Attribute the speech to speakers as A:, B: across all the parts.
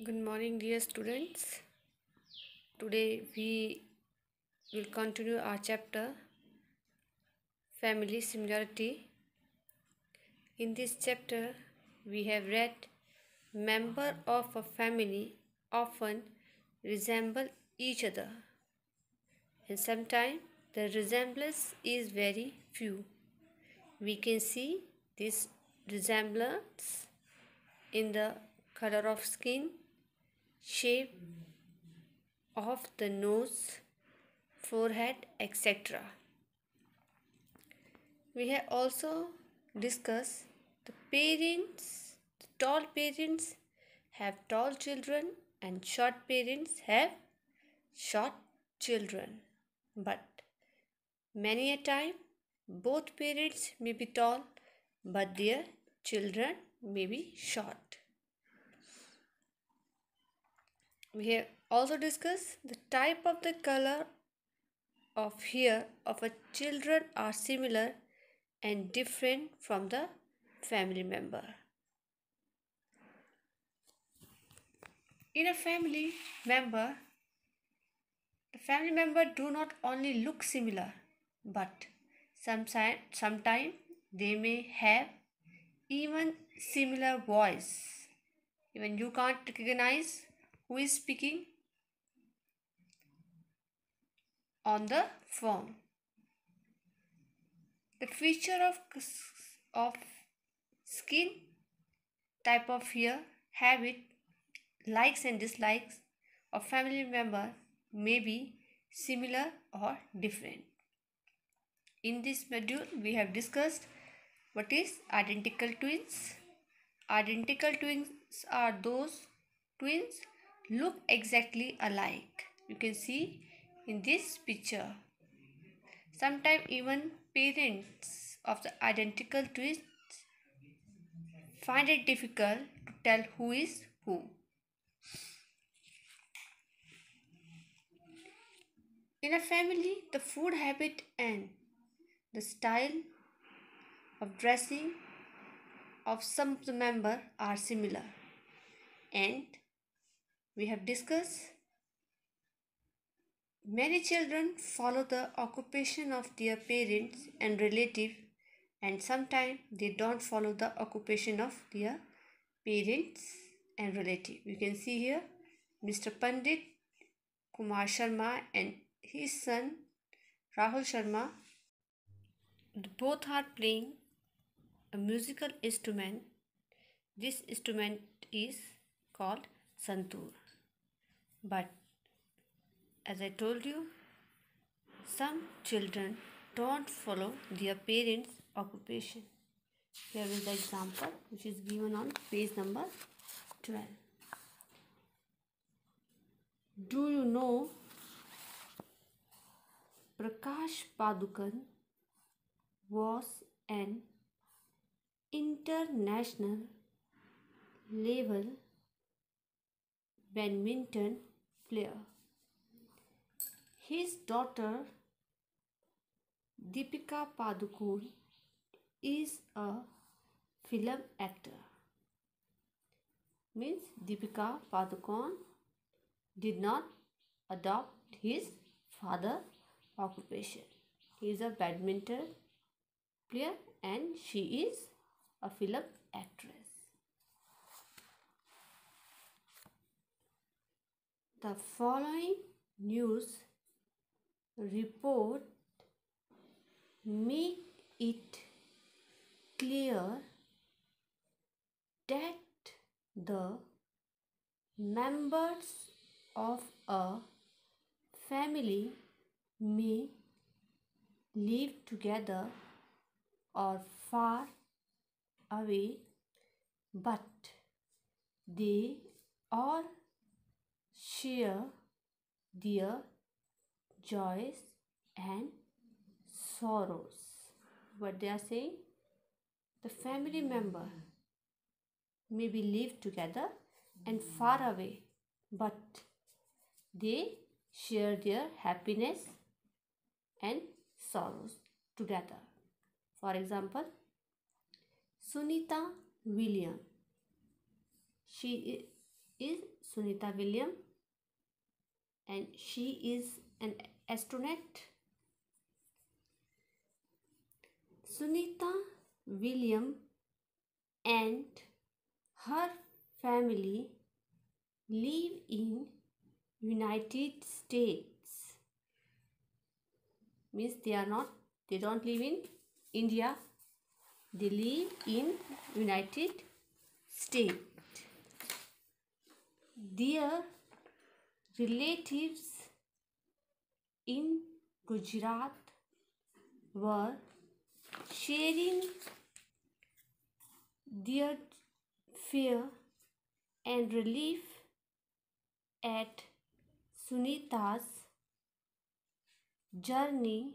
A: Good morning, dear students. Today we will continue our chapter Family Similarity. In this chapter, we have read members of a family often resemble each other, and sometimes the resemblance is very few. We can see this resemblance in the color of skin, shape of the nose, forehead, etc. We have also discussed the parents. The tall parents have tall children and short parents have short children. But many a time both parents may be tall but their children may be short. We have also discussed the type of the color of hair of a children are similar and different from the family member. In a family member, the family member do not only look similar, but sometimes they may have even similar voice. Even you can't recognize who is speaking on the phone. The feature of skin, type of hair, habit, likes and dislikes of family member may be similar or different. In this module, we have discussed what is identical twins. Identical twins are those twins look exactly alike. You can see in this picture. Sometimes even parents of the identical twins find it difficult to tell who is who. In a family, the food habit and the style of dressing of some of the members are similar, and we have discussed many children follow the occupation of their parents and relatives, and sometimes they don't follow the occupation of their parents and relatives. You can see here Mr. Pandit Kumar Sharma and his son Rahul Sharma. Both are playing a musical instrument. This instrument is called santoor. But as I told you, some children don't follow their parents' occupation. Here is the example which is given on page number 12. Do you know Prakash Padukone was an international level badminton player? His daughter Deepika Padukone is a film actor. Means Deepika Padukone did not adopt his father's occupation. He is a badminton player and she is a film actress. The following news report make it clear that the members of a family may live together or far away, but they all share their joys and sorrows. What they are saying? The family member may be live together and far away, but they share their happiness and sorrows together. For example, Sunita Williams. She is Sunita Williams, and she is an astronaut. Sunita Williams and her family live in United States. Means they don't live in India. They live in United States. Their relatives in Gujarat were sharing their fear and relief at Sunita's journey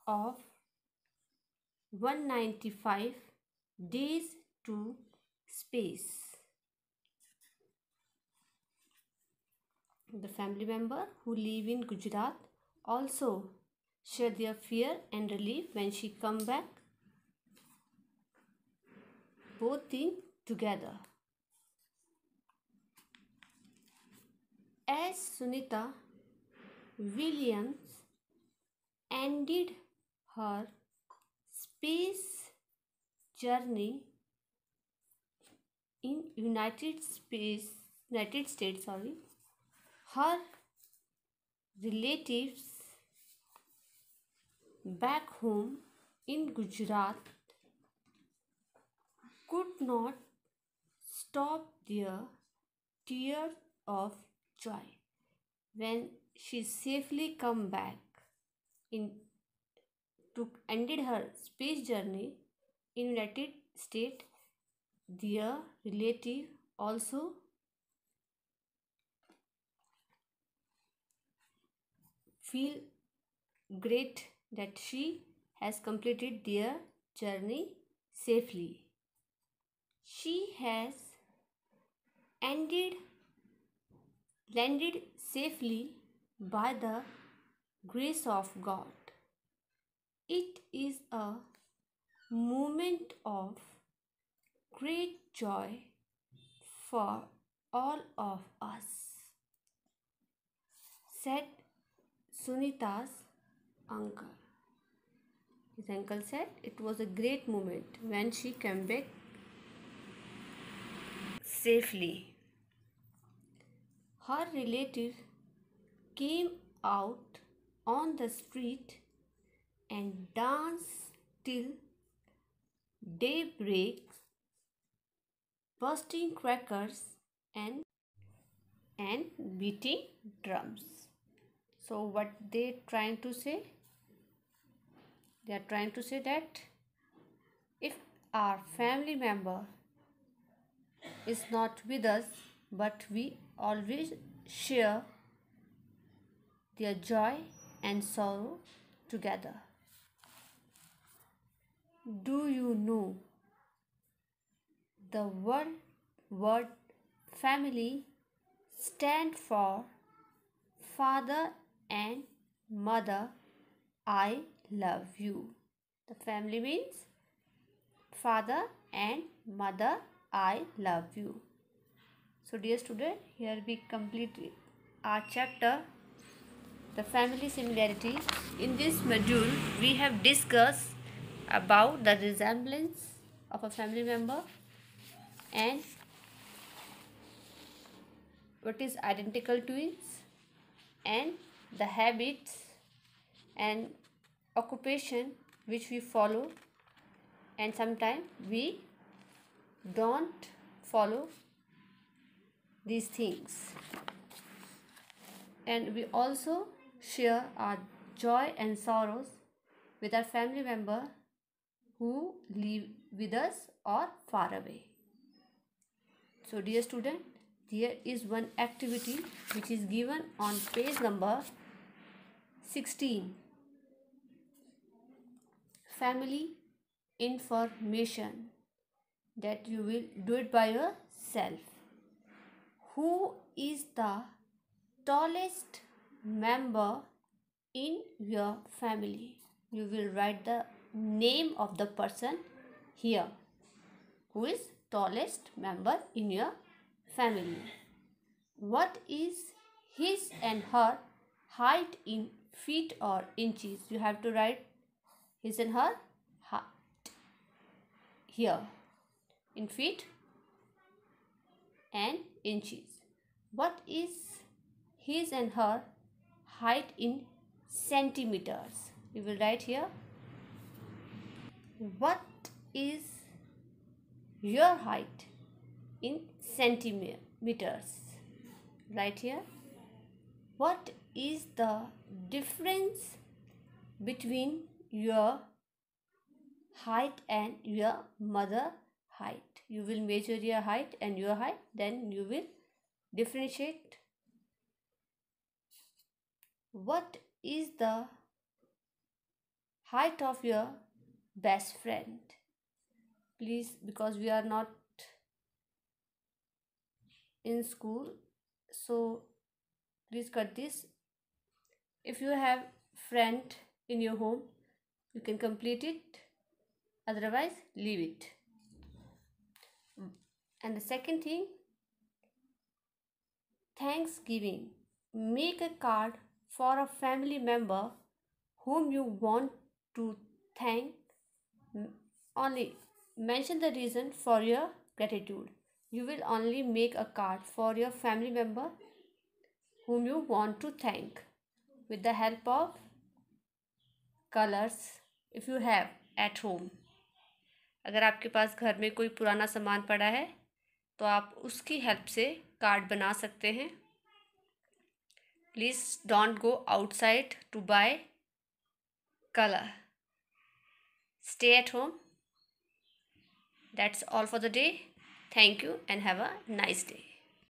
A: of 195 days to space. The family member who live in Gujarat also share their fear and relief when she come back, both things together. As Sunita Williams ended her space journey in United States, her relatives back home in Gujarat could not stop their tears of joy when she safely come back ended her space journey in United States. Their relative also feel great that she has completed their journey safely. She has landed safely by the grace of God. It is a moment of great joy for all of us, said Sunita's uncle. His uncle said it was a great moment when she came back safely. Her relative came out on the street and danced till daybreak, bursting crackers and beating drums. So what they trying to say? They are trying to say that if our family member is not with us, but we always share their joy and sorrow together. Do you know the word family stand for father and mother? I love you. The family means father and mother. I love you. So dear student, here we complete our chapter, the family similarity. In this module, we have discussed about the resemblance of a family member and what is identical twins and the habits and occupation which we follow, and sometimes we don't follow these things. And we also share our joy and sorrows with our family member who live with us or far away. So dear student, there is one activity which is given on page number 16. Family information, that you will do it by yourself. Who is the tallest member in your family? You will write the name of the person here. Who is tallest member in your family. What is his and her height in feet or inches? You have to write his and her height here in feet and inches. What is his and her height in centimeters? You will write here. What is your height in centimeters? Right here. What is the difference between your height and your mother height? You will measure your height and your height, then you will differentiate. What is the height of your best friend? Please, because we are not in school, so please cut this. If you have friend in your home, you can complete it, otherwise leave it. And the second thing, Thanksgiving. Make a card for a family member whom you want to thank. Only mention the reason for your gratitude. You will only make a card for your family member whom you want to thank with the help of colors if you have at home. अगर आपके पास घर में कोई पुराना सामान पड़ा है तो आप उसकी हेल्प से कार्ड बना सकते हैं. Please don't go outside to buy color. Stay at home. That's all for the day. Thank you and have a nice day.